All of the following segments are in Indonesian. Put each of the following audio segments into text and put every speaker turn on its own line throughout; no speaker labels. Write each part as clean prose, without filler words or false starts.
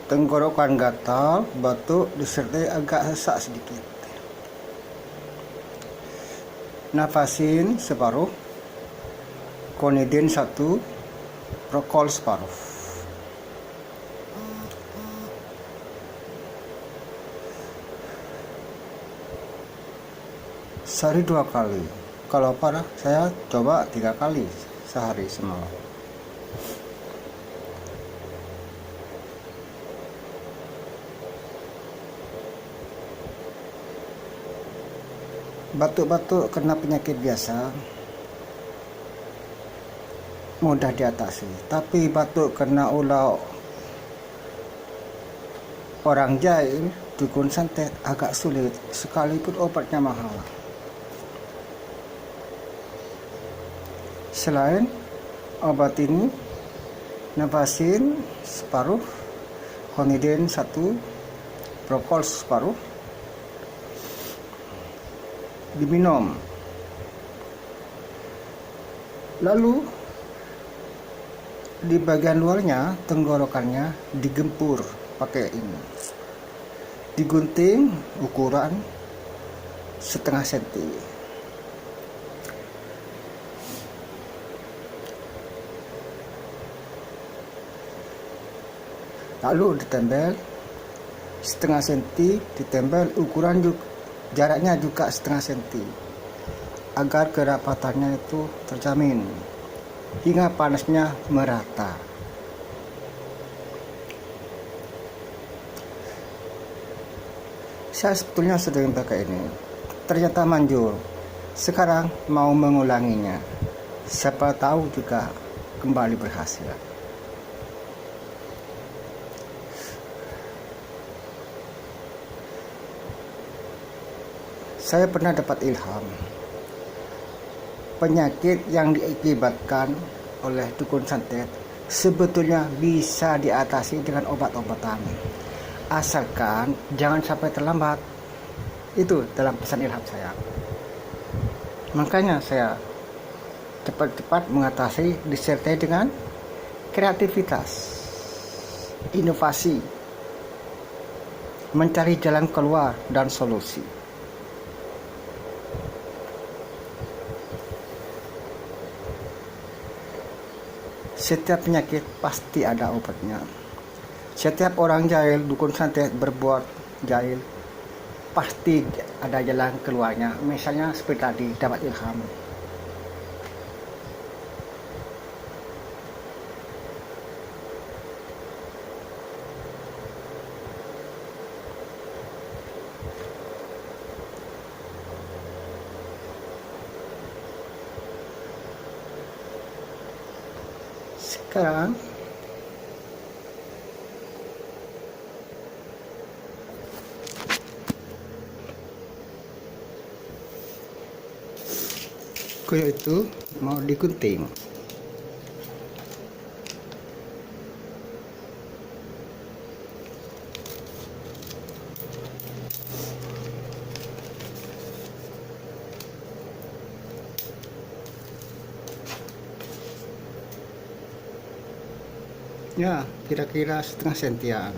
tenggorokan gatal, batuk, disertai agak sesak sedikit. Nafasin separuh, Konidin 1, Prokol separuh. Sehari 2 kali. Kalau parah saya coba 3 kali sehari semalam. Batuk-batuk karena penyakit biasa mudah diatasi, tapi batuk karena ulah orang jahil, dukun santet agak sulit, sekalipun obatnya mahal. Selain obat ini, Nafasin separuh, Konidin 1, Prokol separuh diminum. Lalu di bagian luarnya, tenggorokannya digempur pakai ini. Digunting ukuran setengah senti. Lalu ditempel setengah senti, ditempel ukuran jaraknya juga setengah senti, agar kerapatannya itu terjamin hingga panasnya merata. Saya sebetulnya sering pakai ini, ternyata manjur. Sekarang mau mengulanginya, siapa tahu juga kembali berhasil. Saya pernah dapat ilham, penyakit yang diakibatkan oleh dukun santet sebetulnya bisa diatasi dengan obat-obatan, asalkan jangan sampai terlambat. Itu dalam pesan ilham saya. Makanya saya cepat-cepat mengatasi, disertai dengan kreativitas, inovasi, mencari jalan keluar dan solusi. Setiap penyakit pasti ada obatnya. Setiap orang jahil, dukun santet berbuat jahil, pasti ada jalan keluarnya. Misalnya seperti tadi, dapat ilham. Sekarang kulit itu mau digunting. Ya, kira-kira setengah sentian.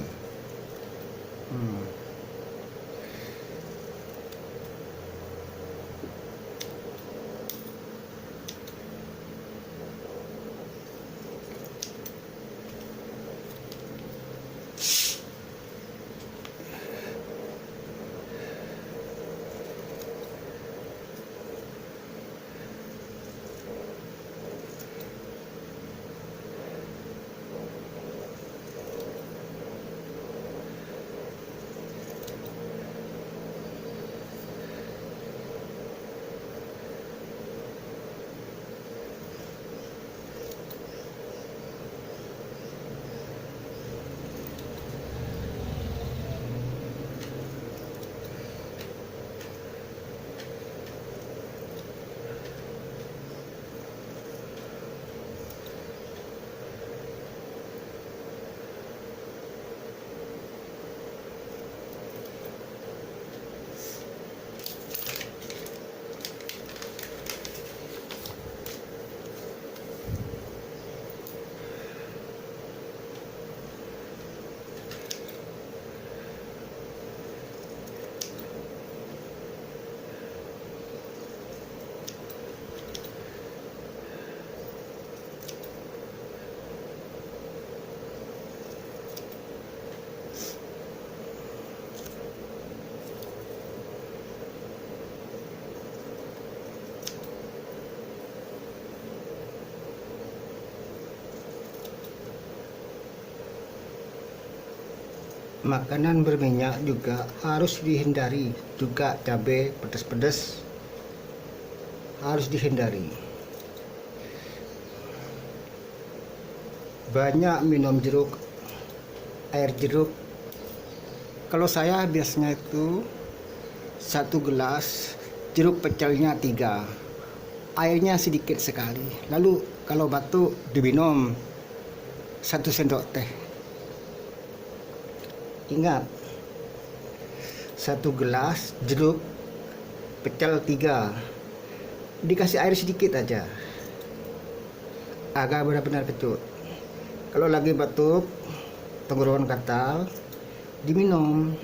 Makanan berminyak juga harus dihindari, juga cabai pedas-pedas harus dihindari. Banyak minum jeruk, air jeruk. Kalau saya biasanya itu 1 gelas, jeruk pecelnya 3, airnya sedikit sekali. Lalu kalau batuk diminum 1 sendok teh. Ingat, 1 gelas jeruk pecel 3, dikasih air sedikit aja agar benar-benar kecut. Kalau lagi batuk, tenggorokan gatal, diminum.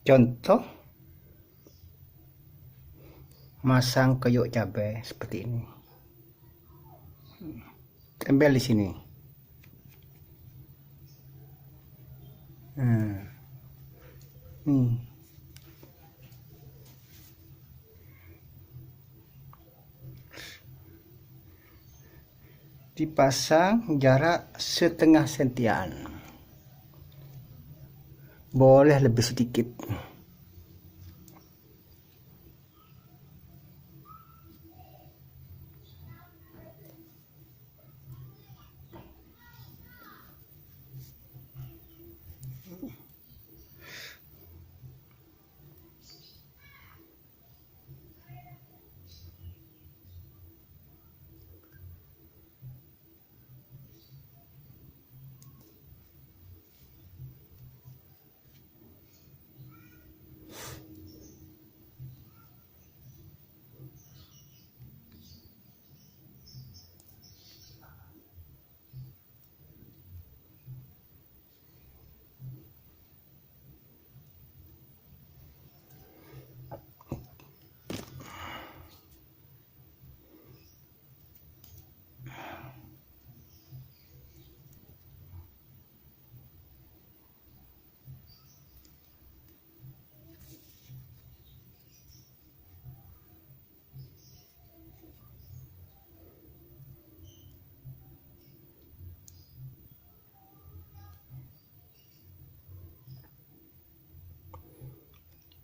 Contoh masang keyuk cabai seperti ini. Tempel di sini. Nih. Dipasang jarak 1/2 sentian. Boleh lebih sedikit.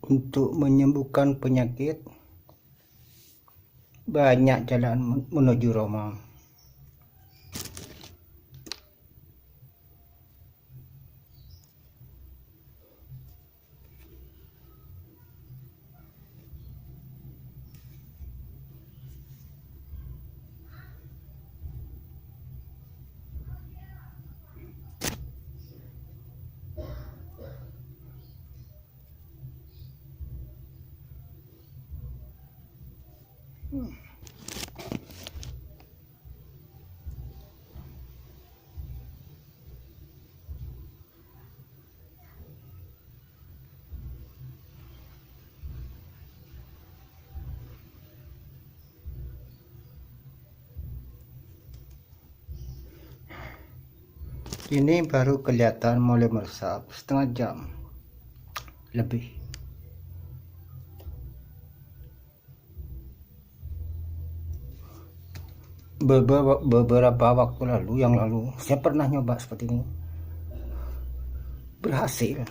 Untuk menyembuhkan penyakit, banyak jalan menuju Roma. Ini baru kelihatan mulai meresap, setengah jam lebih. Beberapa waktu lalu saya pernah nyoba seperti ini, berhasil.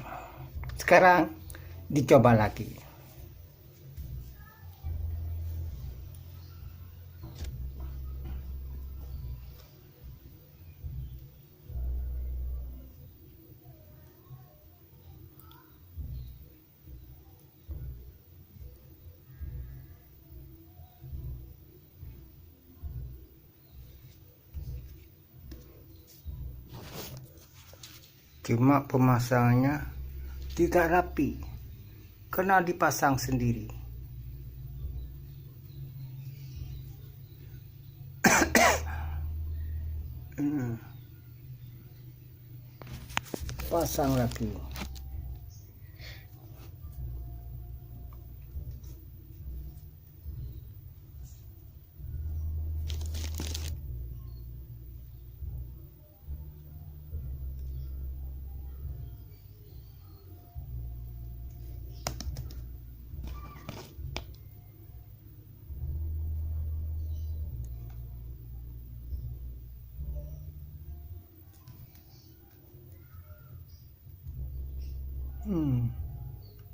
Sekarang dicoba lagi. Cuma pemasangannya tidak rapi karena dipasang sendiri. Pasang lagi.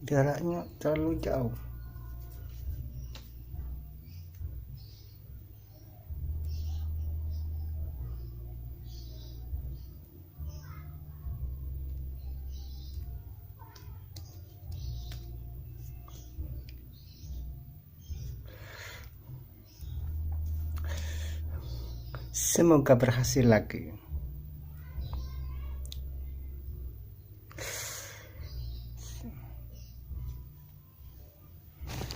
Jaraknya terlalu jauh. Semoga berhasil lagi.